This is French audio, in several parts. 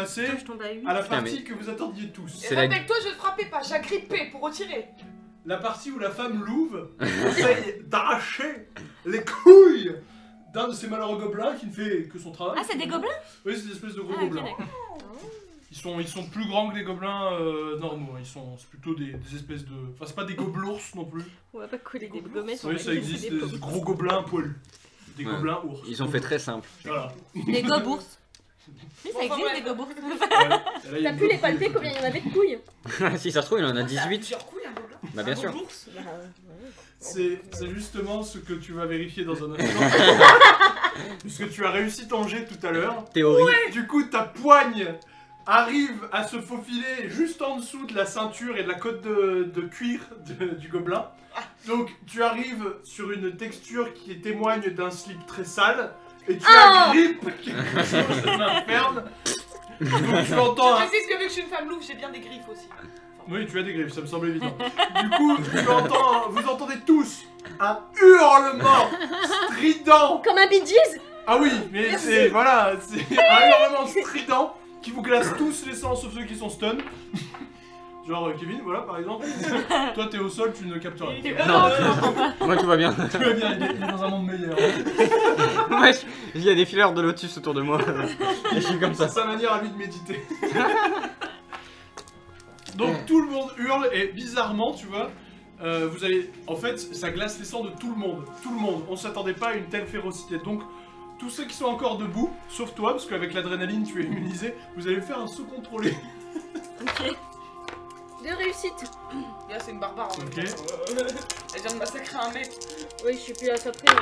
passer Putain, je tombe à 8. à la Putain, partie que vous attendiez tous. Et rappelle-toi, je ne frappais pas, j'agrippais pour retirer. La partie où la femme louve essaye d'arracher les couilles d'un de ces malheureux gobelins qui ne fait que son travail. Ah, c'est des gobelins? Oui, c'est des espèces de gros Ah, ok, gobelins. d'accord. Ils sont plus grands que les gobelins normaux. C'est plutôt des espèces de... Enfin, c'est pas des gobelours non plus. On va pas coller des gommettes. Oui, ça existe, des gros gobelins poilus. Des gobelins ours. Ils ont fait très simple. Voilà. Des gobours. Oui, ça existe des gobours. T'as pu les palper combien il y en avait de couilles? Si ça se trouve, il en a 18. Plusieurs couilles, un gobelin. Bah bien sûr. C'est justement ce que tu vas vérifier dans un instant. Puisque tu as réussi ton jet tout à l'heure. Théorie. Du coup, ta poigne arrive à se faufiler juste en dessous de la ceinture et de la côte de cuir du gobelin. Donc, tu arrives sur une texture qui témoigne d'un slip très sale. Et tu agrippes quelque chose de main ferme. Donc, tu entends Je précise que vu que je suis une femme louve, j'ai bien des griffes aussi. Oui, tu as des griffes, ça me semble évident. Du coup, vous entendez tous un hurlement strident. Comme un Bee Gees. Ah oui, mais c'est voilà, c'est un hurlement strident qui vous glace tous les sangs sauf ceux qui sont stun. Genre Kevin, voilà par exemple. Toi t'es au sol, tu ne captes rien. Non, moi tout va bien. Tout va bien, il est dans un monde meilleur. Moi, il y a des fileurs de lotus autour de moi. Et je suis comme ça. C'est sa manière à lui de méditer. Donc tout le monde hurle et bizarrement, tu vois, vous allez... En fait, ça glace les sangs de tout le monde. Tout le monde. On s'attendait pas à une telle férocité. Donc, tous ceux qui sont encore debout, sauf toi, parce qu'avec l'adrénaline, tu es immunisé, vous allez faire un saut contrôlé. Ok. De réussite. Là, c'est une barbare en même Ok. temps. Elle vient de massacrer un mec. Oui, je suis plus à ça près.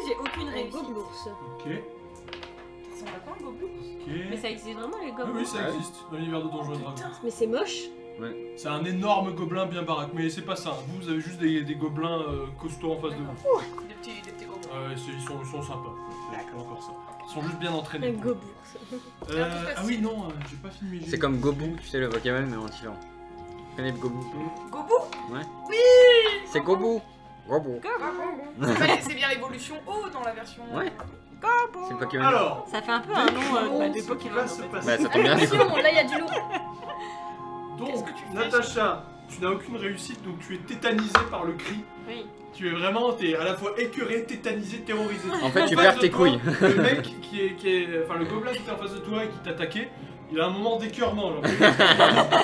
J'ai aucune Un réussite. gobelours. Ok, Ça ressemble à quoi un gobelin? Mais ok. ça existe vraiment les Oui, gobelours? oui, ça existe dans l'univers de Donjons et Dragons. Mais c'est moche. C'est un énorme gobelin bien baraque, mais c'est pas ça. Vous avez juste des gobelins costauds en face de vous. Des petits gobelins. Ils sont sympas. C'est encore ça. Ils sont juste bien entraînés. Un gobelours. Ah oui, non, j'ai pas fini mes jets. C'est comme Gobou, tu sais le vocabulaire mais en différent. Tu connais le Gobou? Gobou? C'est Gobou. Gobou. C'est bien l'évolution haut dans la version. Ouais. C'est le Pokémon. Alors, Ça fait un peu un nom de ce qui Pokémon. va en se fait. passer. Bah ça tombe bien. Attention, là il y a du lourd. Donc, Qu'est-ce que tu fais, Natacha, tu n'as aucune réussite, donc tu es tétanisée par le cri. Oui. Tu es vraiment, t'es à la fois écœuré, tétanisé, terrorisé. En fait, tu face perds de tes toi, couilles. Le mec enfin le gobelin qui était en face de toi et qui t'attaquait, il a un moment d'écœurement. Genre.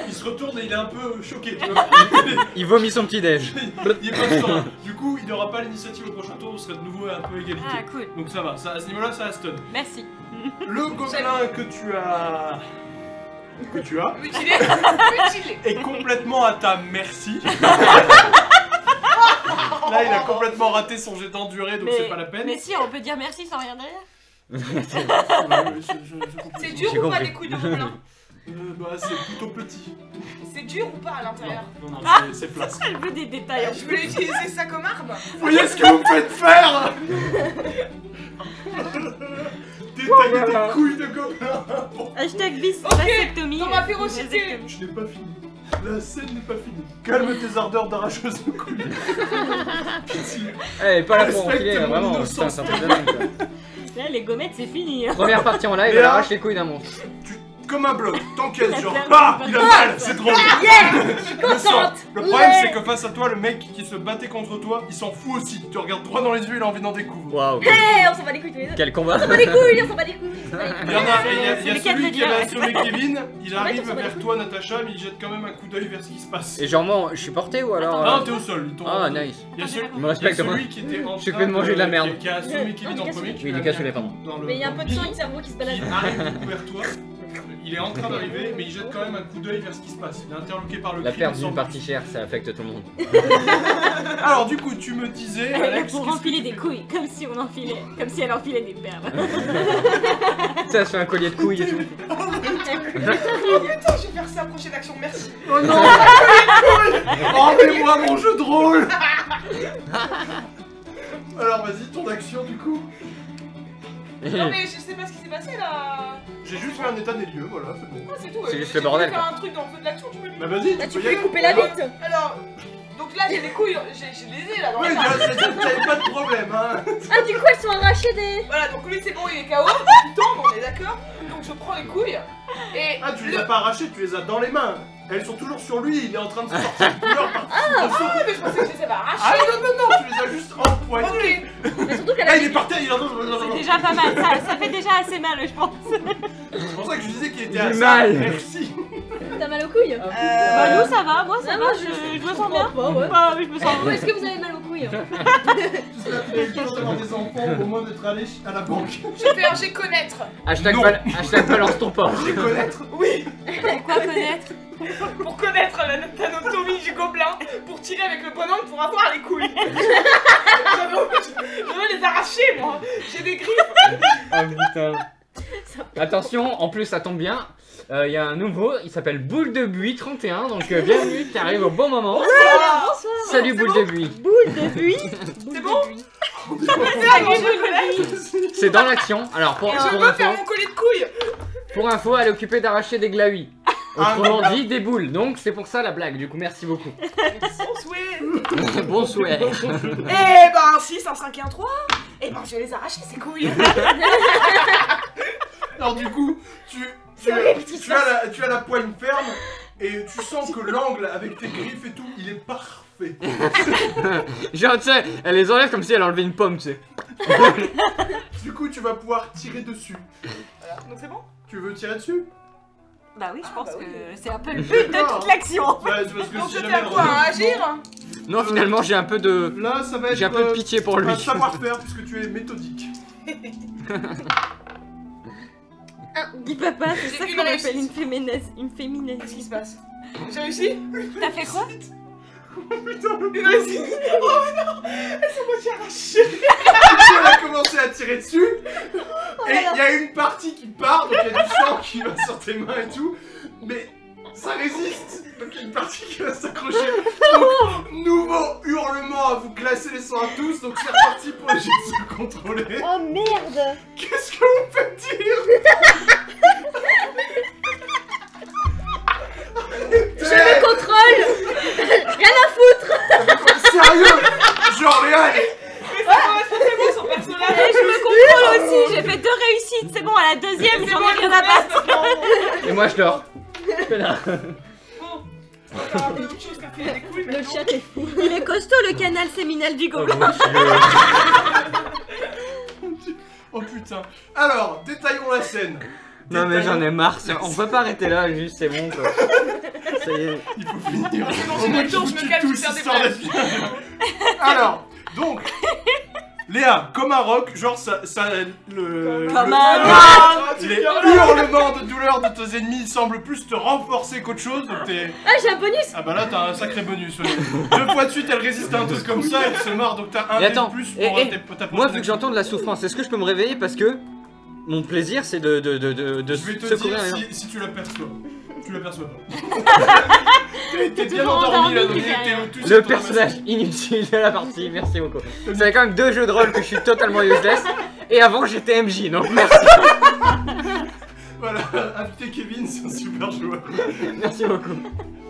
Il se retourne et il est un peu choqué. Tu vois. Il vomit son petit déj. Il est pas serein. Du coup, il n'aura pas l'initiative au prochain tour, vous serez de nouveau un peu égalité. Ah, cool. Donc ça va, ça, à ce niveau-là, ça a stun. Merci. Le gobelin que tu as Mutilé. Mutilé. est complètement à ta merci. Là, il a complètement raté son jet d'endurée, donc c'est pas la peine. Mais si, on peut dire merci sans rien derrière. C'est dur J'ai ou pas compris. les couilles de gobelin? Bah, c'est plutôt petit. C'est dur ou pas à l'intérieur? Non, c'est plat. Elle veut des détails. Je voulais utiliser ça comme arme. Vous voyez ce que vous me faites faire? Détailler des couilles de gobelin. Hashtag bis, Ok, vasectomie. dans ma férocité. vasectomie. Je n'ai pas fini. La scène n'est pas finie. Calme tes ardeurs d'arracheuse de couilles. Pitié. Eh, pas là pour Respecte enfiler, mon vraiment. innocence. Putain, c'est un truc de dingue, quoi. Là, les gommettes, c'est fini. Hein. Première partie en live, Et elle là- arrache les couilles d'un monstre. Comme un bloc, t'encaisses genre. perdu Ah, une il a bonne mal, passe. c'est drôle. Je suis Le sens. contente. Le problème, Ouais. c'est que face à toi, le mec qui se battait contre toi, il s'en fout aussi. Tu regardes droit dans les yeux, il a envie d'en découvrir. Waouh. Hey, on s'en bat les couilles tous les deux. Quel combat. On s'en bat les couilles, on s'en bat les couilles. On s'en bat les couilles. Il y en a, il y a les cas de celui le qui dire. avait assommé Kevin, il Ouais, arrive on s'en bat les vers toi, Natacha, mais il jette quand même un coup d'œil vers ce qui se passe. Et genre moi, je suis porté ou alors... Non, t'es au sol, il tombe. Ah, nice. Il y a celui, Il me respecte, moi. qui était en Je suis train fait de manger de la merde. Qui a assommé Kevin Non, en il est premier. cassé. qui Oui, il l'a est cassé, mis pardon. dans le- Mais il y a un peu de dans sang le et de cerveau qui se balade. Il arrive vers toi, il est en train d'arriver, mais il jette quand même un coup d'œil vers ce qui se passe. Il est interloqué par le La cri, perte il d'une semble- partie chère, ça affecte tout le monde. Alors du coup, tu me disais, Elle est là Alex, pour qu'est-ce que enfiler tu des fais? couilles, comme si on enfilait, comme si elle enfilait des perles. Ça se fait un collier de couilles et tout. Oh putain, je vais faire ça, prochaine action, merci. Oh non. Rendez-moi mon jeu de rôle. Alors vas-y, ton action du coup. Non mais je sais pas ce qui s'est passé là. J'ai juste fait un état des lieux, voilà, c'est bon. Ah, c'est tout. C'est juste Si le bordel, tu veux faire quoi. un truc dans le feu de l'action, tu peux Bah vas-y, Là, tu tu peux y peux lui aller. couper la bite. Alors, donc là j'ai les couilles, j'ai les ai là dans Oui, la main. t'avais pas de problème, hein. Ah, du coup, elles sont arrachées des. Voilà, donc lui c'est bon, il est KO, il tombe, on est d'accord. Donc donc je prends les couilles et. Ah, tu les as pas arrachées, tu les as dans les mains. Elles sont toujours sur lui, il est en train de se sortir plusieurs parties de dessous. Mais je pensais que je les avais Ah arrachées. non, tu les as juste empoignés. Ok. Mais surtout qu'elle Là, a il est par terre, il est en train C'est de... déjà pas mal, ça fait déjà assez mal, je pense. C'est pour ça que je disais qu'il était J'ai à ça. mal. Merci. T'as mal aux couilles Bah, nous, ça va, moi, ça Ah, va, moi, je me sens comprends bien. pas, ouais. Bah, oui, je me sens Est-ce que vous avez mal aux couilles J'espère que tu as toujours d'avoir des enfants au moins d'être allé à la banque. J'ai fait un G connaître. Non. Hashtag balance ton porc. J'ai connaître. Oui. quoi connaître. Pour connaître l'anatomie du gobelin, pour tirer avec le bon angle pour avoir les couilles. Je veux les arracher, moi. J'ai des griffes. Oh putain. Attention, en plus ça tombe bien. Il y a un nouveau, il s'appelle Boule de Buis 31, donc bienvenue, tu arrives au bon moment. Ah, Salut Boule de Buis. Boule de buis. C'est bon. C'est dans l'action. Alors pour Je veux faire info, mon collier de couilles. elle est occupée d'arracher des glaouis. Ah, Autrement d'accord. dit des boules. Donc c'est pour ça la blague. Du coup merci beaucoup. Bon souhait. Bon souhait. Eh ben un 6, un 5 et un 3. Eh ben je vais les arracher ces couilles. Alors du coup, tu as la poigne ferme et tu sens que l'angle avec tes griffes et tout, il est parfait. Genre tu sais, elle les enlève comme si elle enlevait une pomme, tu sais. Du coup, tu vas pouvoir tirer dessus. Voilà, donc c'est bon. Tu veux tirer dessus? Bah oui, je pense bah oui. que c'est un peu le but de toute l'action. Bah, c'est parce que Donc si je jamais fais à elle quoi à revient- agir. Non finalement j'ai un peu de... Là, ça va être J'ai un peu de pitié pour lui. un savoir-faire puisque tu es méthodique. Dis papa, c'est J'ai ça une qu'on réussite. appelle une Qu'est-ce qui féminazie. se passe? J'ai réussi? T'as fait quoi? Une réussite. Oh non. Elles sont moitié arrachées. Tu as commencé à tirer dessus et là là. il y a une partie qui part, donc il y a du sang qui va sur tes mains et tout, mais ça résiste. Donc il y a une partie qui va s'accrocher. Donc nouveau hurlement à vous classer les sangs à tous, donc c'est reparti pour essayer de se contrôler. Oh merde. Qu'est-ce que vous me faites dire? Je me contrôle. Rien à foutre. Sérieux? Genre Léa, elle est... Mais ça correspond tellement son personnage. Et je me contrôle aussi, j'ai fait 2 réussites, c'est bon, à la deuxième, C'est j'en bon, ai rien à battre. Et moi je dors. Connard. Bon. On va faire un peu autre chose qu'à filer des couilles Le maintenant. chat est fou. Il est costaud le canal séminal du Oh, gobelin. mon Dieu. Oh putain. Alors, détaillons la scène. Non mais j'en ai marre, on peut pas arrêter là, juste c'est bon quoi. Ça y est. Il faut finir. Non, Au j'ai moins le qu'ils temps, vous je me tuent calme, je tous, vais faire des histoire d'être bien. Alors, donc, Léa, comme un roc, genre Comme un les hurlements de douleur de tes ennemis semblent plus te renforcer qu'autre chose, donc t'es... Ah, j'ai un bonus. Ah bah là t'as un sacré bonus, ouais. 2 fois de suite elle résiste à un truc comme ça, elle se marre, donc t'as un Et dé attends, de plus et- pour et- ta Moi vu que j'entends de la souffrance, est-ce que je peux me réveiller parce que mon plaisir c'est de Je vais te secourir dire les gens. si tu l'aperçois. Tu l'aperçois pas. T'es bien endormi là, donc endormi, qui fait rien. tout Le personnage inutile de la partie, merci beaucoup. C'est quand même 2 jeux de rôle que je suis totalement useless. Et avant j'étais MJ, donc merci. Voilà, inviter Kevin, c'est un super joueur. Merci beaucoup.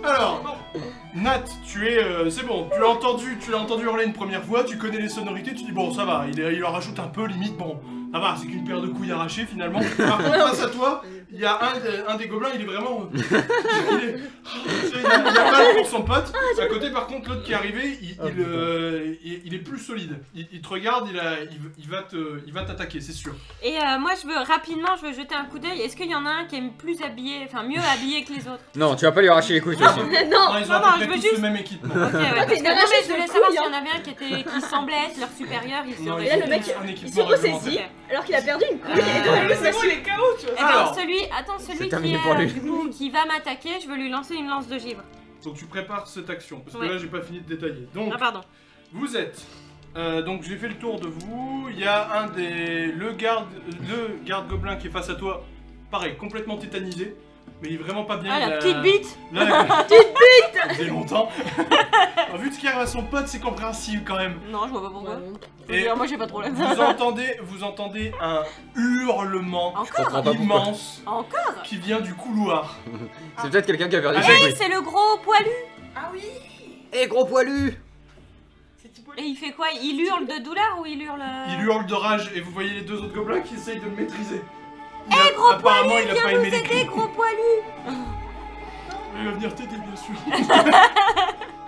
Alors, Nat, tu es... c'est bon, tu l'as entendu hurler une première fois, tu connais les sonorités, tu dis bon ça va, il en rajoute un peu, limite, bon, ça va, c'est qu'une paire de couilles arrachées finalement. Par contre, face à toi, il y a un des gobelins, il est vraiment... il a mal pour son pote. À côté par contre, l'autre qui est arrivé, il est plus solide. Il te regarde, il va t'attaquer, c'est sûr. Et moi je veux jeter un coup d'œil. Est-ce qu'il y en a un qui est plus habillé, enfin mieux habillé que les autres? Non, tu vas pas lui arracher les couilles toi aussi. Non. Ils ont à non, peu je près veux tous juste- le même équipement. Ok, ouais, parce t'es que une non, mais arracheuse je voulais de savoir couilles, s'il y en avait un qui semblait être leur supérieur, il Non, serait... ils là, le ont mec, tous un il équipement se ressaisit réglementaire. alors qu'il a perdu une couille. Mais c'est bon, il est KO, tu vois. Eh Alors. ben celui C'est terminé pour lui. qui va m'attaquer, je veux lui lancer une lance de givre. Donc tu prépares cette action, parce que Ouais. là j'ai pas fini de détailler. Donc, Ah pardon. vous êtes... donc j'ai fait le tour de vous, il y a le garde gobelin qui est face à toi, pareil, complètement tétanisé, mais il est vraiment pas bien. Ah il la a- petite bite. Là, la petite bite. Ça faisait longtemps. Alors, vu ce qui arrive à son pote, c'est compréhensible quand même. Non, je vois pas pourquoi. Et Moi j'ai pas de problème. vous entendez un hurlement Encore pas immense Encore qui vient du couloir. C'est peut-être quelqu'un qui a perdu Ah, ses oui. couilles. C'est le gros poilu. Ah oui. Eh gros poilu. C'est petit Et il fait quoi? Il hurle de douleur ou il hurle... Il hurle de rage et vous voyez les 2 autres gobelins qui essayent de le maîtriser. Eh gros apparemment, poilu, il a viens pas nous aimé les aider, cris. gros poilu. Il va venir t'aider, bien sûr.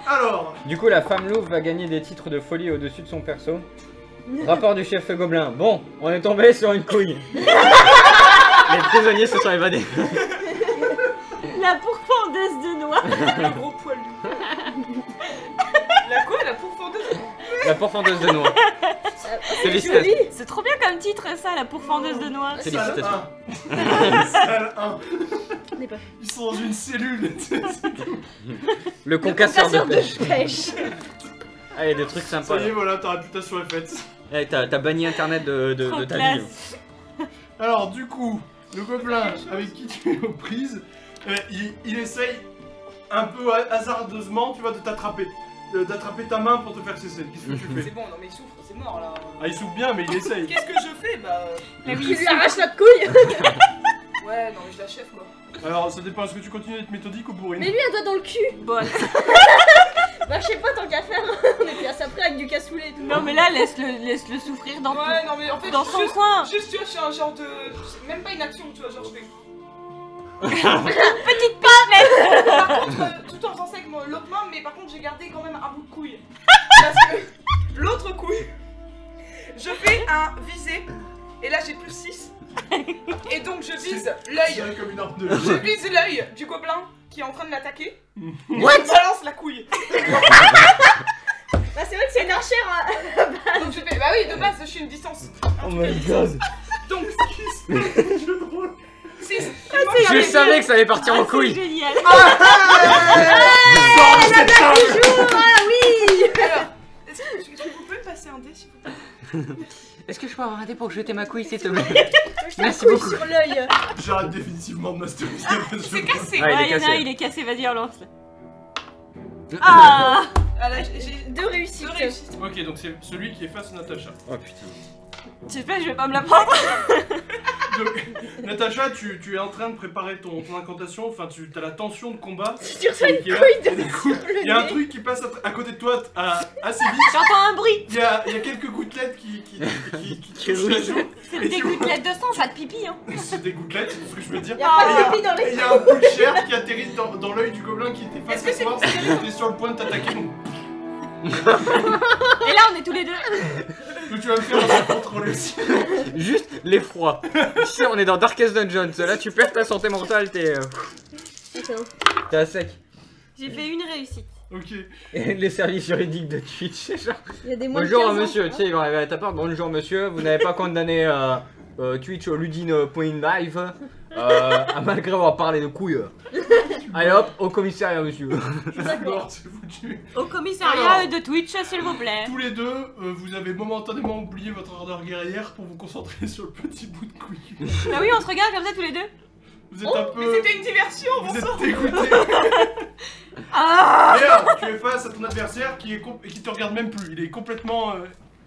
Alors, Du coup, la femme louve va gagner des titres de folie au-dessus de son perso. Rapport du chef gobelin. Bon, on est tombé sur une couille. Les prisonniers se sont évadés. La pourfendeuse de noix. Le gros poilu. La quoi, la pourfendeuse? La pourfendeuse de noix. C'est Félicitations. joli. C'est trop bien comme titre ça, la pourfendeuse de noix. C'est salle Félicitations. 1. Salle 1. On est pas. Ils sont dans une cellule. Le concasseur de pêche. pêche. Allez, des trucs sympas. Ça y est, Là. voilà, ta réputation est faite. Eh, t'as banni internet de Trop ta classe. vie. Alors, du coup, le gobelin avec qui tu es aux prises, il essaye un peu hasardeusement, tu vois, de t'attraper. D'attraper ta main pour te faire cesser. Qu'est-ce que tu C'est fais? bon, non mais il souffre, c'est mort là. Ah, il souffle bien, mais il essaye. Qu'est-ce que je fais? Bah. Mais Tu oui, lui arraches notre couille. Ouais, non mais je l'achève quoi. Alors, ça dépend, est-ce que tu continues d'être méthodique ou bourrine? Mais lui, un doigt dans le cul. bonne. Bah, je sais pas, tant qu'à faire. On est bien après avec du cassoulet et tout. Non mais là, laisse-le souffrir dans, Ouais, non mais en fait, dans son juste, coin. juste, tu vois, je fais un genre de. Même pas une action, tu vois, genre je fais. Petite piste. Par contre, tout en faisant ça avec l'autre main, mais par contre, j'ai gardé quand même un bout de couille. Parce que l'autre couille, je fais un visé, et là j'ai plus 6. Et donc je vise l'œil. C'est comme une arme de Je vise l'œil du gobelin qui est en train de l'attaquer. What? Je balance la couille. Bah, c'est vrai que c'est une archère. Hein. Donc je fais. Bah oui, de base, je suis une distance. Oh my god. Donc jeu de rôle. 6. Je savais que ça allait partir en C'est couille. génial. Sors de cette salle. Ah oui. Alors, est-ce que vous pouvez passer un dé s'il vous plaît? Est-ce que je peux avoir un dé pour jeter ma couille, s'il te plaît? Je t'ai Merci couille beaucoup. sur l'œil. J'arrête définitivement de masteriser. C'est cassé. Ouais, Ouais, il est y en a un, cassé. il est cassé, vas-y, relance-le. Ah. Ah là, j'ai 2 réussites. 2 réussites. Ok, donc c'est celui qui est face à Natacha. Oh putain. J'espère que je vais pas me la prendre. Donc, Natacha, tu es en train de préparer ton incantation, enfin, tu as la tension de combat. Tu reçois une qui est là, couille et de du coup, il y a un truc qui passe à côté de toi assez vite. J'entends un bruit. Il y a quelques gouttelettes qui touchent la joue. C'est Et des tu vois- gouttelettes de sang, pas de pipi. Hein. C'est des gouttelettes, c'est ce que je veux dire. Y'a pas Et de pipi dans Et les. il y a un bout de chair qui atterrit dans l'œil du gobelin qui était face Est-ce que à c'est toi. considéré Il était sur le point de t'attaquer, donc Et là, on est tous les deux. tu vas me faire un contrôle aussi. Juste l'effroi. Ici, on est dans Darkest Dungeons. Là, tu perds ta santé mentale, t'es à sec. J'ai fait une réussite. Ok. Et les services juridiques de Twitch, c'est genre. Il y a des moins de Bonjour 15 ans. monsieur, tu sais, ils vont arriver à ta part. Bonjour monsieur, vous n'avez pas condamné Twitch au Ludine.live malgré avoir parlé de couilles. Allez hop, au commissariat monsieur. Je suis mort, c'est foutu. Au commissariat Alors. de Twitch, s'il vous plaît. Tous les deux, vous avez momentanément oublié votre ardeur guerrière pour vous concentrer sur le petit bout de couille. Ah oui, on se regarde comme ça tous les deux. Vous êtes un Mais peu. c'était une diversion, bon Vous sang. êtes dégoûté. Ah. D'ailleurs, tu es face à ton adversaire qui te regarde même plus. Il est complètement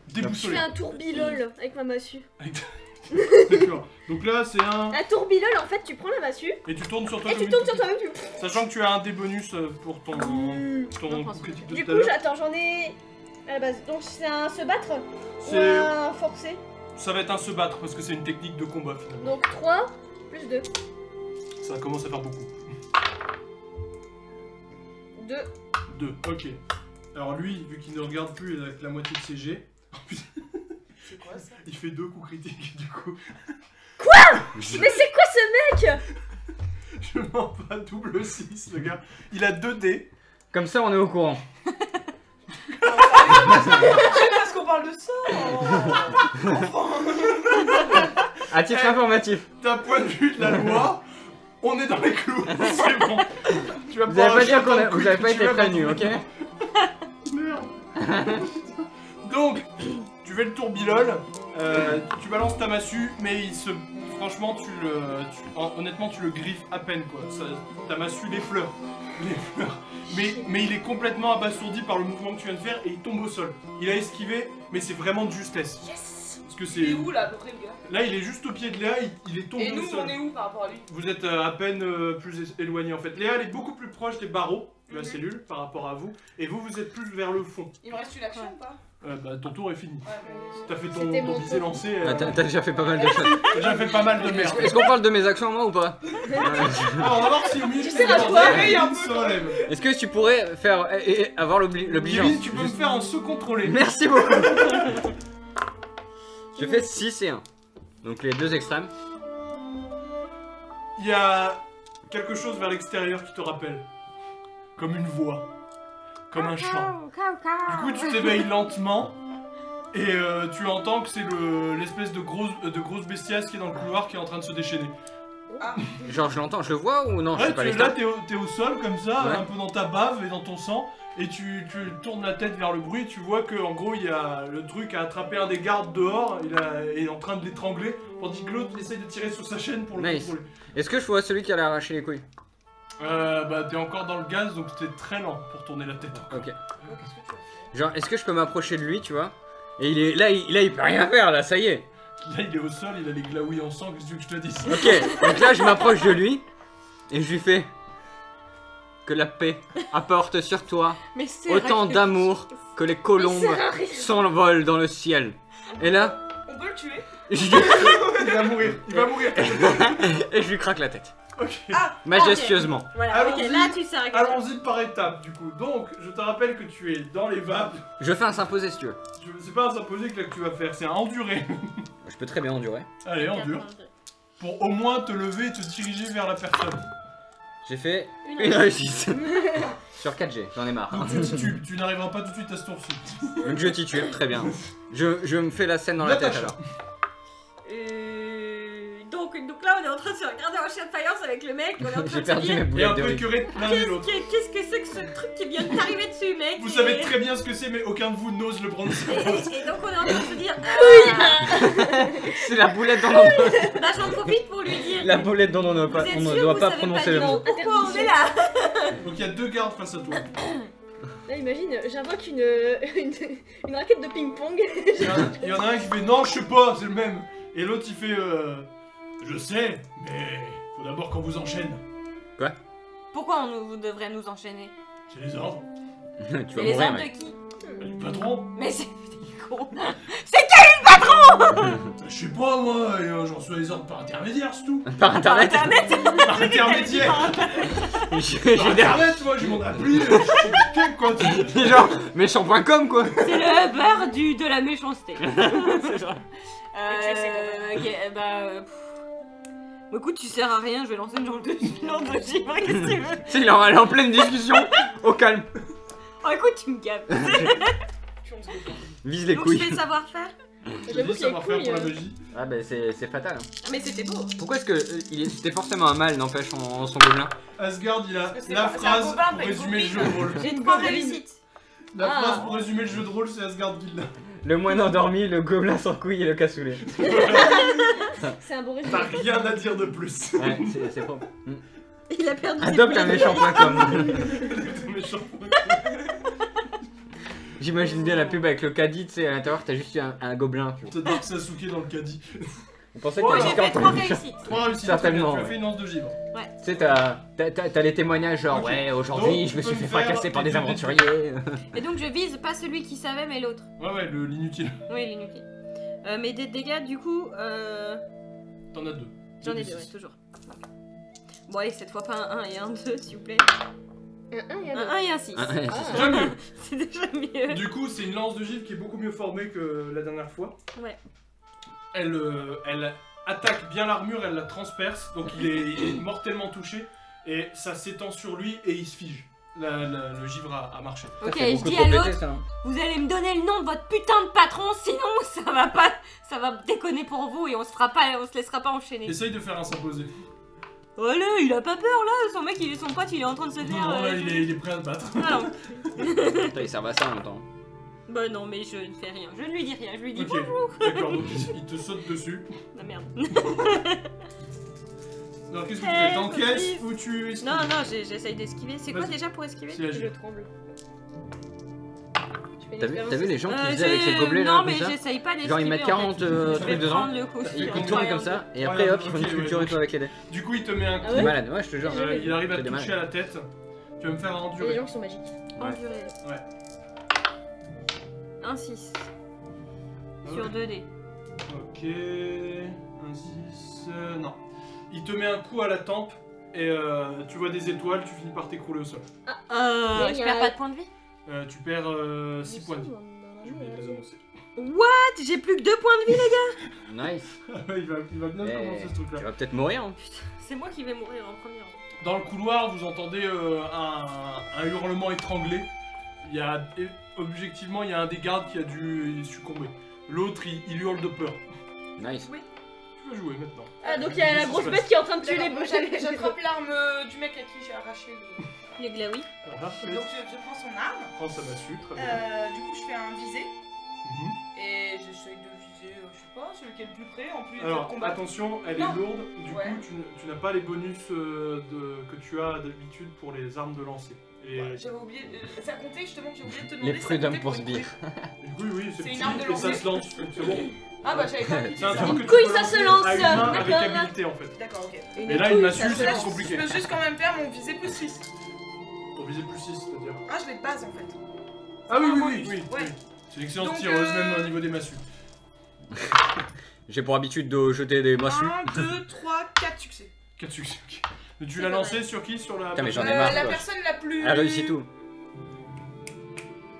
Je déboussolé. fais un tourbilol avec ma massue. D'accord. Donc là, c'est un. Un tourbilol, en fait, tu prends la massue Et tu tournes sur toi et comme tu une tournes sur poupée. toi-même. Sachant que tu as un dé bonus pour ton Non, critique de Du tout à coup, l'heure. attends, j'en ai à la base. Donc, c'est un se battre ou C'est- un forcer. Ça va être un se battre parce que c'est une technique de combat finalement. Donc, 3 plus 2. Ça commence à faire beaucoup. 2. 2, ok. Alors lui, vu qu'il ne regarde plus avec la moitié de ses jets, C'est quoi ça? il fait 2 coups critiques du coup. Mais c'est quoi ce mec? Je mens pas, double 6 le gars. Il a 2 dés. Comme ça, on est au courant. Est-ce qu'on parle de ça? À titre Eh. informatif, D'un point de vue de la loi, on est dans les clous. C'est bon. Tu vas vous avez pas dit acheter qu'on autant a... de vous couilles avez que pas tu été veux prévenu, dans ok? ton- Merde. Donc, tu fais le tourbilol, tu balances ta massue, mais il se... Franchement, honnêtement, tu le griffes à peine, quoi. Ta massue l'effleure. Mais il est complètement abasourdi par le mouvement que tu viens de faire et il tombe au sol. Il a esquivé, mais c'est vraiment de justesse. Parce que Il est c'est. où là, à peu près, le gars? Là, il est juste au pied de Léa, il est tombé Et au nous, sol. on est où par rapport à lui? Vous êtes à peine plus éloigné en fait. Léa, elle est beaucoup plus proche des barreaux de la Mhm. cellule par rapport à vous. Et vous, vous êtes plus vers le fond. Il me reste une action ou pas? Bah, ton tour est fini. Ouais, mais. T'as fait C'était ton mon visé tour. lancé. Ah, T'as déjà fait pas mal de choses. T'as déjà fait pas mal de merde. Est-ce qu'on parle de mes actions à moi ou pas Alors, on va voir si Oumi Tu sais, la soirée, un peu, se relève. Est-ce que tu pourrais faire avoir l'obligeance? Limite, tu peux me faire un saut contrôlé. Merci beaucoup. Je fais 6 et 1. Donc les deux extrêmes. Il y a quelque chose vers l'extérieur qui te rappelle. Comme une voix. Comme un chant. Du coup, tu t'éveilles lentement. Et tu entends que c'est l'espèce de grosse bestiace qui est dans le couloir qui est en train de se déchaîner. Ah, Genre je l'entends, je le vois ou non? Je Ouais, sais pas les là stars. t'es au sol comme ça, Ouais. un peu dans ta bave et dans ton sang, et tu tournes la tête vers le bruit, tu vois que en gros il y a le truc a attrapé un des gardes dehors, il est en train de l'étrangler, tandis que l'autre essaye de tirer sur sa chaîne pour le Nice. contrôler. Est-ce que je vois celui qui allait arracher les couilles? Bah t'es encore dans le gaz donc c'était très lent pour tourner la tête. Ok. qu'est-ce que tu fais? Genre est-ce que je peux m'approcher de lui, tu vois? Et il est là, il peut rien faire là, ça y est. Là il est au sol, il a les glaouis en sang, qu'est-ce que tu veux que je te dise? Ok, donc là je m'approche de lui et je lui fais que la paix apporte sur toi Mais c'est autant d'amour que les colombes s'envolent dans le ciel. Et là, On peut le tuer? je Il va mourir, il va mourir. et je lui craque la tête. Ok. Majestueusement. Voilà, ok, Allons-y. là tu sais à quel- Allons-y par étapes du coup. Donc je te rappelle que tu es dans les vapes. Je fais un s'imposer si tu veux. C'est pas un s'imposer que là que tu vas faire, c'est un endurer. Je peux très bien endurer. Allez, endure. Pour au moins te lever et te diriger vers la personne. J'ai fait une réussite. Sur 4G, j'en ai marre. Donc tu titubes, tu n'arriveras pas tout de suite à ce tour-ci. Donc je titube, très bien. Je me fais la scène dans la tête Natacha. alors. Donc là on est en train de se regarder en chien de faïence avec le mec, on est en train J'ai de se perdu mes dire Et un boulettes de peu riz. écœuré l'un et l'autre. qu'est-ce que c'est que ce truc qui vient de t'arriver dessus mec. Vous Et- savez très bien ce que c'est, mais aucun de vous n'ose le prendre. Et donc on est en train de se dire C'est la boulette dans nos... bah j'en profite pour lui dire La boulette dont on ne vous êtes on ne sûr, doit vous pas savez prononcer pas le du mot. tout pourquoi on est là. Donc il y a deux gardes face à toi. Là, imagine, j'invoque une raquette de ping-pong. Il y en a un qui fait non, je sais pas, c'est le même. Et l'autre il fait je sais, mais faut d'abord qu'on vous enchaîne. Pourquoi vous devrez nous enchaîner? C'est les ordres. Tu vas C'est les mourir ordres de mec. qui? Du patron. Mais c'est con. Je sais pas moi, j'en reçois les ordres par intermédiaire, c'est tout. Par internet. Par intermédiaire. J'ai Par internet, moi j'ai mon appli, je suis quelqu'un quoi. des genre méchant.com quoi. C'est le Uber de la méchanceté. C'est ça. Ok, bah. Bon, écoute, tu sers à rien, je vais lancer une genre de chiffre, qu'est-ce que tu veux? Tu sais, il est en pleine discussion, au calme. Oh, écoute, tu me gaves. Vise les Donc, je couilles. fais le savoir-faire. Je J'avoue dis que les savoir faire couilles. pour la magie. Ah bah c'est fatal. Hein. Ah, mais c'était beau. Pourquoi est-ce que c'était forcément un mal n'empêche son gobelin? Asgard, il a Parce que c'est la pas- c'est un phrase gobelin, pour mais résumer le une jeu de rôle. J'ai 3 réussites. La Ah. phrase pour résumer le jeu de rôle, c'est Asgard qui l'a. Le moine endormi, le gobelin sans couilles et le cassoulet. C'est un bon résumé. T'as rien à dire de plus. Ouais, c'est propre. Il a perdu ses Adopte un couilles. méchant.com. T'es méchant. J'imagine bien la pub avec le caddie, tu sais, à l'intérieur t'as juste un gobelin. Tu vois. T'as Dark Sasuke dans le caddie. On pensait Ouais, que J'ai t'avais fait 3 encore réussites. 3 réussites. Certainement, Tu as ouais. fait une lance de givre. Tu sais, t'as les témoignages genre, Ok. ouais, aujourd'hui Donc, je me tu suis peux fait me faire fracasser par tes des deux aventuriers. Et donc, je vise pas celui qui savait, mais l'autre. Ouais, l'inutile. Oui, il est inutile. Mais des dégâts, du coup, T'en as 2. j'en ai 2, ouais, toujours. Ok. Bon, allez, cette fois pas un 1 et un 2, s'il vous plaît. Un 1 et un Un 1 et un 6. Ah, ouais, Ah. c'est Déjà mieux. C'est déjà mieux. Du coup, c'est une lance de givre qui est beaucoup mieux formée que la dernière fois. Ouais. Elle attaque bien l'armure, elle la transperce, donc il est mortellement touché, et ça s'étend sur lui et il se fige. Le givre a marché. Ok, c'est je beaucoup dis trop à pété, l'autre, ça, hein. vous allez me donner le nom de votre putain de patron, sinon ça va déconner pour vous et on se laissera pas enchaîner. Essaye de faire un s'imposer. Allez, il a pas peur là, son mec, son pote, il est en train de se faire. Non, là, il est prêt à se battre. Ah non. Putain, il servent à ça en même temps. Bah non, mais je ne fais rien. Je ne lui dis rien, je lui dis Ok, bonjour. d'accord, donc il te saute dessus. Ah merde. Alors qu'est-ce que tu fais? T'encaisses ou tu esquives? Non, non, j'essaye d'esquiver. C'est quoi Vas-y. déjà pour esquiver? C'est la Je givre. tremble. fais une T'as expérience. vu les gens qui faisaient avec les gobelets là Non, comme mais ça? j'essaye pas d'esquiver. Genre ils mettent 40 en fait. Je trucs vais dedans, prendre le coup. ils tournent comme ça, et après hop, ils font une sculpture et tout avec les dés. Du coup, il te met un coup. Ah ouais Malade, ouais, je te jure. Il arrive à C'est te des toucher à la tête. Tu vas me faire Il y a des endurer. gens qui sont magiques. Enduré. Ouais. 1 6 Ok. sur 2 dés. Ok. Un 6. Non. Il te met un coup à la tempe et tu vois des étoiles, tu finis par t'écrouler au sol. Je perds pas de points de vie. Tu perds 6 points de vie. J'ai oublié de les annoncer. What? J'ai plus que 2 points de vie, les gars. Nice. il va bien Eh, commencer ce truc-là. Tu vas peut-être mourir. Hein. C'est moi qui vais mourir en premier. Dans le couloir, vous entendez un hurlement étranglé. Il y a, objectivement, il y a un des gardes qui a dû succomber. L'autre, il hurle de peur. Nice. Tu vas jouer maintenant. Ah, donc il y a la grosse bête qui est en train de tuer les D'accord, bouches. j'attrape l'arme du mec à qui j'ai arraché le... Les glaouis. Voilà, Donc je prends son arme, prends sa massue, très bien. du coup je fais un visé, Mhm. et j'essaye de viser, je sais pas, celui qui est le plus près, en plus de Alors, combat. attention, elle Non. est lourde, du Ouais. coup, tu n'as pas les bonus que tu as d'habitude pour les armes de lancer. Et Ouais, j'avais oublié, ça comptait justement, j'ai oublié de te demander Les ça prud'hommes comptait pour une sbire. oui, oui, c'est C'est petit une arme de et ça lancer. se lance, c'est bon. Ah bah j'avais pas C'est appliqué un ça. truc que tu couille, peux ça se lancer lance, à une main avec d'accord. habileté en fait. D'accord, ok. Mais là, une massue, ça se c'est Là, plus lance. compliqué. je peux juste quand même faire mon visé plus 6. Pour viser plus 6, c'est-à-dire. Ah, je l'ai de base en fait. Ah oui, Ah, oui, moi, oui, oui. ouais. oui. C'est une excellente Donc, tireuse, même au niveau des massues. J'ai pour habitude de jeter des massues. 1, 2, 3, 4 succès. 4 succès. Ok. Tu l'as lancé sur qui? Sur la. Putain, mais j'en ai marre, La quoi. personne la plus... Elle a réussi tout.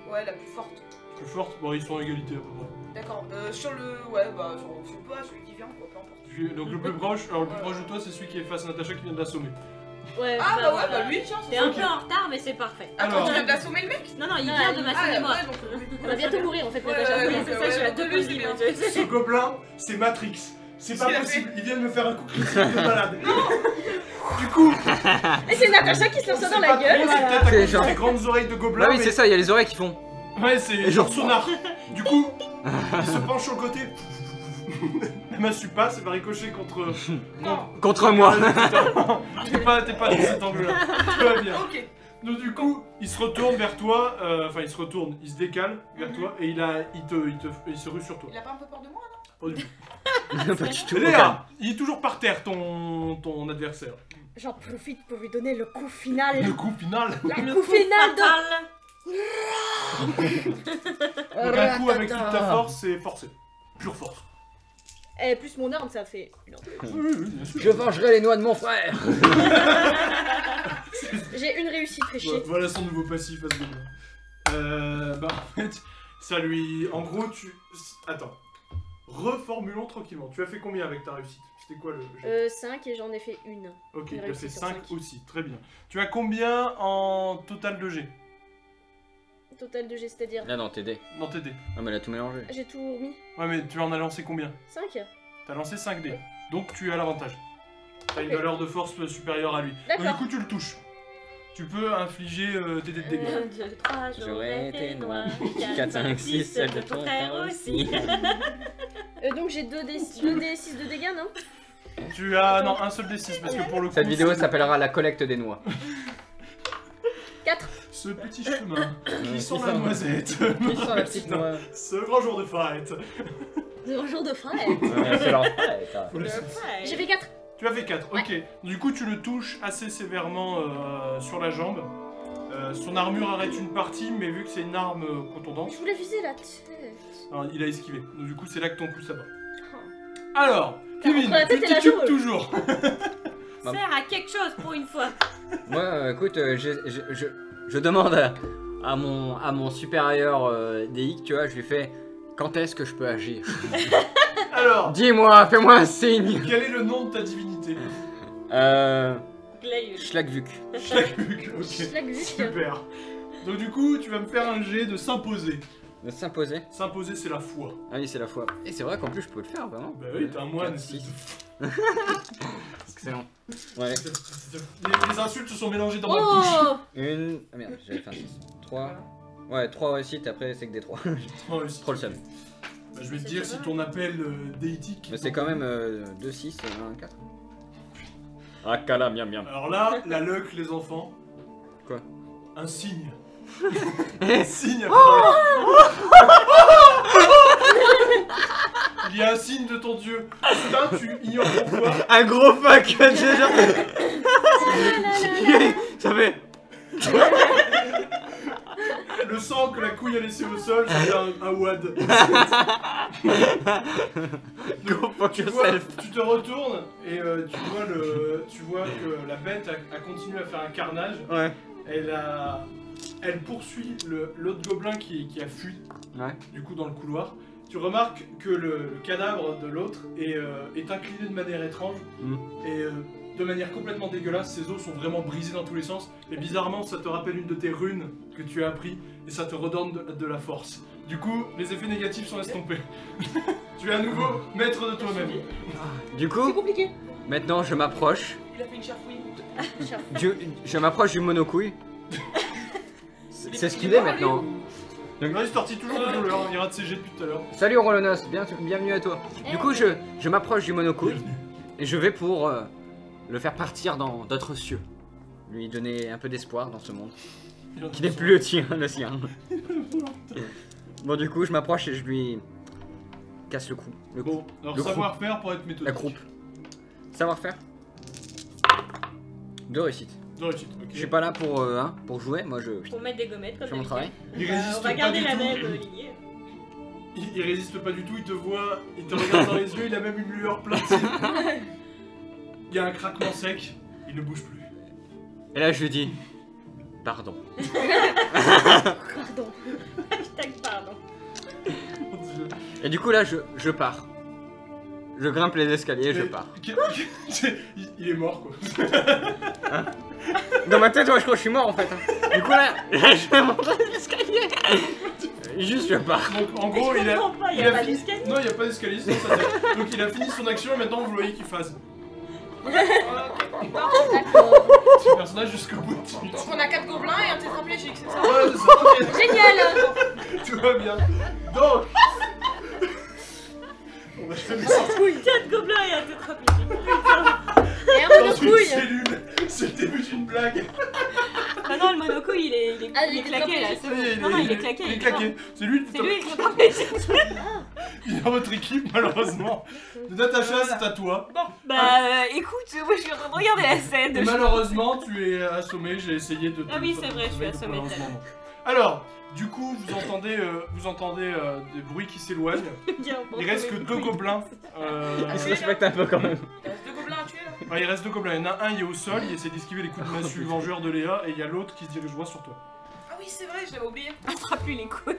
Ouais, la plus forte. Plus forte? Bon, ils sont en égalité à peu près. D'accord, sur le... Ouais, bah, je sais pas, celui qui vient, quoi, peu importe. Donc le plus proche, alors le plus proche de toi, c'est celui qui est face à Natacha qui vient de l'assommer. Ouais, Ah bah ouais, voilà. bah lui, tiens, T'es c'est un ça. peu en retard, mais c'est parfait. Attends, Alors. tu viens d'assommer le mec? Non, non, il Ah, vient de il- m'assommer moi. ouais, donc... On va bientôt mourir en fait, Ouais, Natacha. ouais, Oui, ouais. c'est ça, je suis à 2 points de vie. moi, tu sais. Ce gobelin, c'est Matrix. C'est pas Qu'est-ce qu'il a possible, il vient de me faire un coup critique de malade. Du coup, Et c'est Natacha qui se lance ça dans c'est la pas trop, gueule. c'est voilà. peut-être à C'est cause de genre- ses grandes oreilles de gobelin. Bah oui, mais- c'est ça, il y a les oreilles qui font. Ouais, c'est genre sonar. Du coup, il se penche sur le côté. La massue passe et va ricocher contre. Non. Contre moi. T'es pas dans cet angle-là. Tout va bien. Ok. Donc du coup, il se retourne vers toi. Enfin, il se retourne, il se décale vers toi et il se rue sur toi. Il a pas un peu peur de moi, là? Pas du tout. Pas du tout. Léa, il est toujours par terre, ton adversaire. J'en profite pour lui donner le coup final. Le coup final. Le coup final de... Fatal. Donc un coup avec toute ta force, c'est forcé. Pure force. Et plus mon arme, ça fait... Non. Oui, oui, bien sûr. Je vengerai les noix de mon frère. J'ai une réussite, très chier. Voilà son nouveau passif à ce gobelin. Bah en fait, ça lui... En gros, Attends. Reformulons tranquillement. Tu as fait combien avec ta réussite? C'était quoi le jet? 5 et j'en ai fait une. Ok, une tu as fait réussite sur 5 cinq. aussi. Très bien. Tu as combien en total de G? Total de G, c'est-à-dire... Là, dans tes dés. Dans tes dés. Ah, mais elle a tout mélangé. J'ai tout remis. Ouais, mais tu en as lancé combien? 5. T'as lancé 5 dés. Donc tu as l'avantage. T'as une Ok. valeur de force supérieure à lui. Donc du D'accord. coup, tu le touches. Tu peux infliger tes dés de dégâts. 1, 2, 3, J'aurais été noir. 4, 4, 5, 6, celle de ton frère aussi. Donc j'ai 2d6 de dégâts, non? Tu as... Non, un seul des 6 parce que pour le coup... Cette vidéo s'appellera la collecte des noix. 4. Ce petit chemin qui sent Qui la sent- noisette. Qui sent la petite noix? Ce grand jour de fête. Un jour de frère. Ouais, c'est leur fête. Faut laisser- J'ai fait 4. Tu as fait 4, ok. Du coup, tu le touches assez sévèrement sur la jambe. Son armure arrête une partie, mais vu que c'est une arme contondante, Je voulais viser la tête. alors, il a esquivé. Donc, du coup, c'est là que ton coup s'abat. Alors, T'as Kevin, entre la tu tête et la titubes jambe. toujours. Sert à quelque chose pour une fois. Moi, écoute, je demande à mon supérieur DX, tu vois, je lui fais quand est-ce que je peux agir? Alors, Dis-moi, fais-moi un signe. quel est le nom de ta divinité? Glaïeul. Schlagvuk. Schlagvuk, ok. Schlagvuk. Super. Donc, du coup, tu vas me faire un jet de s'imposer. De s'imposer. S'imposer, c'est la foi. Ah oui, c'est la foi. Et c'est vrai qu'en plus, je peux le faire, vraiment. Bah oui, t'es un moine. 4, 6. Excellent. Ouais. Les insultes se sont mélangées dans ma bouche. Oh. Une. Ah merde, j'avais fait un 6. 3. Ouais, 3 réussites, après c'est que des 3. Oh, oui, si. Trop le seum. Bah, je vais te dire si ton appel déitique. Mais c'est quand même 2, 6, 1, 4. Ah, cala, miam, miam. Alors là, la luck, les enfants. Quoi? Un signe. Signe. Il y a un signe de ton dieu. Soudain, tu ignores pourquoi. Un gros fuck. Déjà. Ça fait. Le sang que la couille a laissé au sol, c'est un wad. Go fuck Tu vois, yourself. tu te retournes et tu vois que la bête a continué à faire un carnage. Ouais. Elle poursuit l'autre gobelin qui a fui, Ouais. du coup, dans le couloir. Tu remarques que le cadavre de l'autre est incliné de manière étrange et de manière complètement dégueulasse. Ses os sont vraiment brisés dans tous les sens. Et bizarrement, ça te rappelle une de tes runes que tu as appris et ça te redonne de la force. Du coup, les effets négatifs sont estompés. Tu es à nouveau maître de toi-même. Du C'est coup, compliqué. maintenant je m'approche. Il a fait une chafouine. Je m'approche du monocouille. C'est ce qu'il est maintenant. Non, il se tortille toujours de douleur, on ira de CG depuis tout à l'heure. Salut Rolonos, bienvenue à toi. Du coup, je m'approche du monocouille et je vais pour le faire partir dans d'autres cieux. Lui donner un peu d'espoir dans ce monde. Qui n'est plus le tien, le sien. Bon, du coup, je m'approche et je lui casse le cou. Bon, alors le savoir-faire pour être méthodique. La croupe. Savoir-faire. 2 réussites. De réussite, ok. Je suis pas là pour jouer, moi je Pour mettre des gommettes comme fais mon d'habitude. travail. Il résiste On va pas garder du la tout. même lignée. Il résiste pas du tout, il te voit, il te regarde dans les yeux, il a même une lueur pleine. Il y a un craquement sec, il ne bouge plus. Et là, je lui dis pardon. Pardon. Hashtag pardon. Mon Dieu. Et du coup, là, je pars. Je grimpe les escaliers et je Mais- pars. Il est mort quoi. Dans ma tête, ouais, je crois que je suis mort en fait. Du coup, là, je vais monter les escaliers. Juste, je pars. Donc en gros, il a. comprends pas, il y il a a pas fini- d'escalier. Non, il n'y a pas d'escalier, c'est dans sa tête. Donc il a fini son action et maintenant vous voyez qu'il fasse. D'accord. C'est le personnage jusqu'au bout. Donc on a 4 gobelins et un tétraplégique, c'est ça? Ouais, c'est ça, ok. Génial. Tout va bien. Donc. On va jamais sortir 4 gobelins et un tétraplégique. Et un dans une monocouille. cellule. C'est le début d'une blague. Ah non, le monocouille, il est Ah, il est claqué là. c'est bon. Ça y est, Non, non, il est claqué. Il est est claqué. mort. C'est lui C'est lui le tétraplégique. Il est dans votre équipe, malheureusement. Natacha, c'est à toi. Bah écoute, moi je suis en train de regarder la scène. Et malheureusement, tu es assommé. J'ai essayé de te. Ah oui, c'est vrai, je suis de assommée tout à malheureusement. Alors, du coup, vous entendez des bruits qui s'éloignent. Il reste que 2 gobelins. Il se respecte un peu quand même. Il reste 2 gobelins à tuer là. Ouais, il reste 2 gobelins. Il y en a un, il est au sol, il essaie d'esquiver les coups de massue vengeurs de Léa, et il y a l'autre qui se dirige droit sur toi. Ah oui, c'est vrai, je l'avais oublié. Attrape lui les couilles.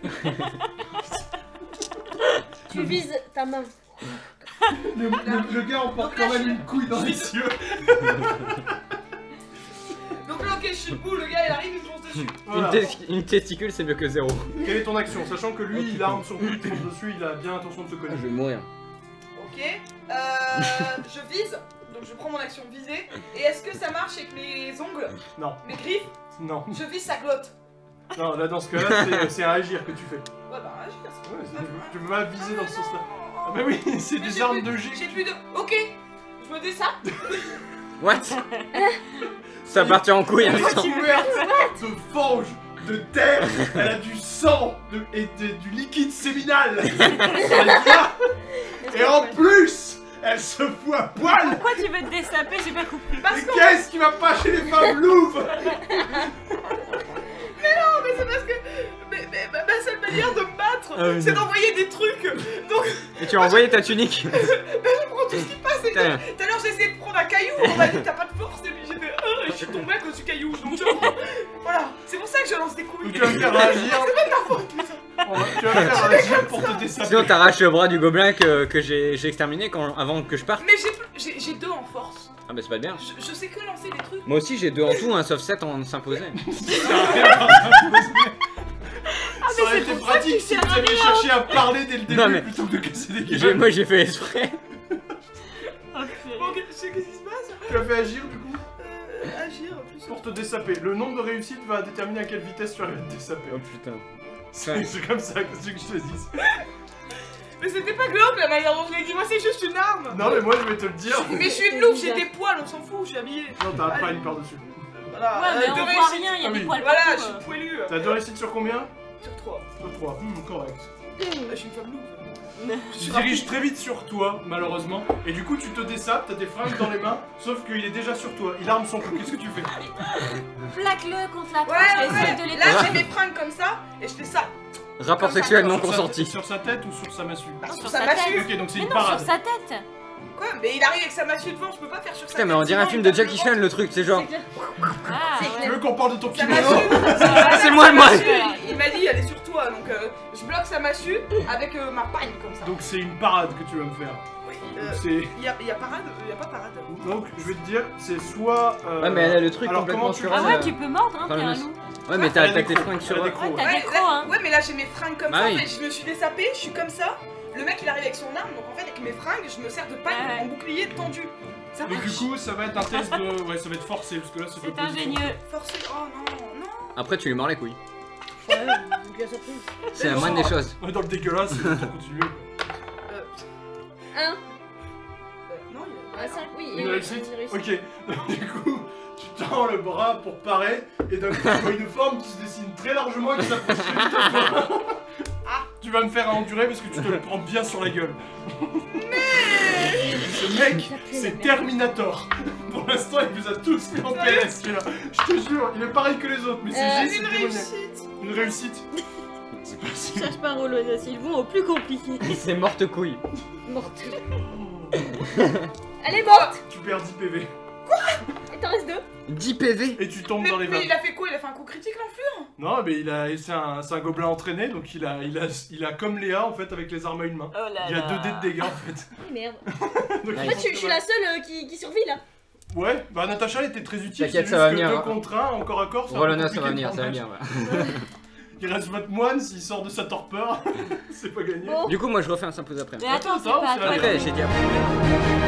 Tu vises ta main. Le gars emporte quand même une couille dans les yeux. Donc là, ok, je suis debout, le gars il arrive, il me fonce dessus. Voilà. Une testicule, c'est mieux que 0. Quelle est ton action? Sachant que lui, il a arme sur lui, il te fonce dessus, il a bien l'intention de te Je connaître. vais mourir. Ok, je vise, donc je prends mon action visée. Et est-ce que ça marche avec mes ongles, Non, mes griffes? non. Je vise sa glotte. Non, là dans ce cas-là, c'est un agir que tu fais. Ouais, bah, je fais ça. Ouais, tu vas viser dans ce sens-là. Ah bah oui, c'est Mais des j'ai armes plus- de G. J'ai plus de. Ok, je me descends. What? Ça appartient en couille, hein, Elle est putain. couverte de fange, de terre, elle a du sang et du liquide séminal. Et en plus, elle se fout à poil. Pourquoi tu veux te dessaper? J'ai pas compris. Parce Mais que. qu'est-ce qui va pas chez les femmes louves? Mais c'est parce que. Mais ma seule manière de me battre, Ah oui, c'est non. d'envoyer des trucs. Donc, Et tu as envoyé ta tunique. je prends tout ce qui passe. Et tout Putain. à l'heure, j'ai essayé de prendre un caillou. On m'a dit, t'as pas de force. Et puis j'ai fait. Je suis tombée à cause du caillou. Donc, je prends. Voilà, c'est pour ça que je lance des couilles. Donc tu vas me faire réagir. Tu vas me faire réagir pour te dessaper. Sinon, t'arraches le bras du gobelin que j'ai exterminé avant que je parte. Mais j'ai 2 en force. Ah, bah c'est pas bien. Je sais que lancer des trucs. Moi aussi, j'ai 2 en tout, hein, sauf 7 en s'imposer. Ça aurait été pratique si vous aviez cherché à parler dès le début Non, mais- plutôt que de casser des gueules. Moi, j'ai fait exprès. Bon, ok, je sais qu'est-ce qui se passe. Tu as fait agir du coup Agir en plus. pour te dessaper. Le nombre de réussites va déterminer à quelle vitesse tu arrives à te dessaper. Oh putain. C'est comme ça que je te dis. Mais c'était pas glauque la manière dont je l'ai dit. Moi, c'est juste une arme. Non mais moi je vais te le dire. Mais je suis une louve, j'ai des poils, on s'en fout, je suis habillée. Non t'as pas une par-dessus. Voilà. Ouais, mais on deux voit réussites. rien, il y a Ah des oui. poils Voilà, je partout. suis poilu. T'as 2 réussites sur combien? Sur 3. Sur 3. Correct. Je suis une femme louve. Tu diriges très vite sur toi, malheureusement, et du coup tu te dessapes, t'as tes fringues dans les mains, sauf qu'il est déjà sur toi, il arme son coup, qu'est-ce que tu fais? Plaque-le contre la Ouais, tronche, essaye de ouais. les Là, j'ai mes fringues comme ça et je fais ça. Rapport Comme ça, sexuel non Sur sa- consenti. Sur sa tête ou sur sa massue? Sur sa sa tête. massue. Ok, donc c'est Mais une non, sur parade. sa tête. Quoi? Mais il arrive avec sa massue devant, je peux pas faire sur sa Putain, tête. mais on dirait un sinon, film il de tape Jackie le Chan le truc, c'est genre. C'est clair. Ah, C'est ouais. Tu veux qu'on parle de ton Sa kimono? massue, C'est moi le massue, mal. il m'a dit elle est sur toi donc je bloque sa massue avec ma pagne comme ça. Donc c'est une parade que tu vas me faire. Oui, Donc c'est... y a parade, y a pas parade. Donc je vais te dire, c'est soit... Ouais, mais elle a le truc alors, complètement comment tu sur Ah elle. ouais, tu peux mordre, hein, Enfin, t'es le un mas- loup. Ouais, mais Elle t'as a tes des crocs, fringues sur elle a des elle. crocs. T'as des crocs, hein. Ouais mais là j'ai mes fringues comme Bah ça, oui. en fait, je me suis désapée, je suis comme ça. Le mec il arrive avec son arme, donc en fait avec mes fringues je me sers de pagne, Ouais. mon bouclier tendu. Ça Donc marche. du coup ça va être un test de... Ouais, ça va être forcé, parce que là c'est C'est pas position. ingénieux. Forcé, oh non, non. Après, tu lui mords les couilles. Ouais, bien surprise. C'est la moindre des choses. On est dans le dégueulasse, c'est le temps de continuer. Un. Non, il y a... Un 5, oui. Une réussite? Une réussite. Ok, donc du coup, tu tends le bras pour parer, et d'un coup, tu vois une forme qui se dessine très largement et qui s'approche très vite à toi. Ah, tu vas me faire endurer parce que tu te le prends bien sur la gueule. Ce mec, c'est Terminator. Pour l'instant, il vous a tous mis en PLS, celui-là. Je te jure, il est pareil que les autres, mais c'est juste, Une c'est démoniaque. réussite. Une réussite. C'est possible. Cherche pas un rôle audacieux, ils vont au plus compliqué. C'est morte couille. Morte. Elle est morte. Tu perds 10 PV. Il t'en reste 2. 10 PV. Et tu tombes dans les Mais vagues. il a fait quoi? Il a fait un coup critique l'enflure? Non, mais c'est un gobelin entraîné, donc il a comme Léa en fait avec les armes à une main. Oh là Il y a là. 2 dés de dégâts en fait. Merde. Donc, Ouais. En fait, je suis la seule qui survit là. Ouais, bah Natacha elle était très utile. T'inquiète, c'est ça va juste que venir, 2 hein. contre 1, encore à corps. Rolona, ça va venir, ça va venir. Ouais. Il reste votre moine, s'il sort de sa torpeur, c'est pas gagné. Bon. Du coup, moi je refais un s'impose après. Mais attends, c'est Attends, pas à c'est toi. la Après, j'ai dit après.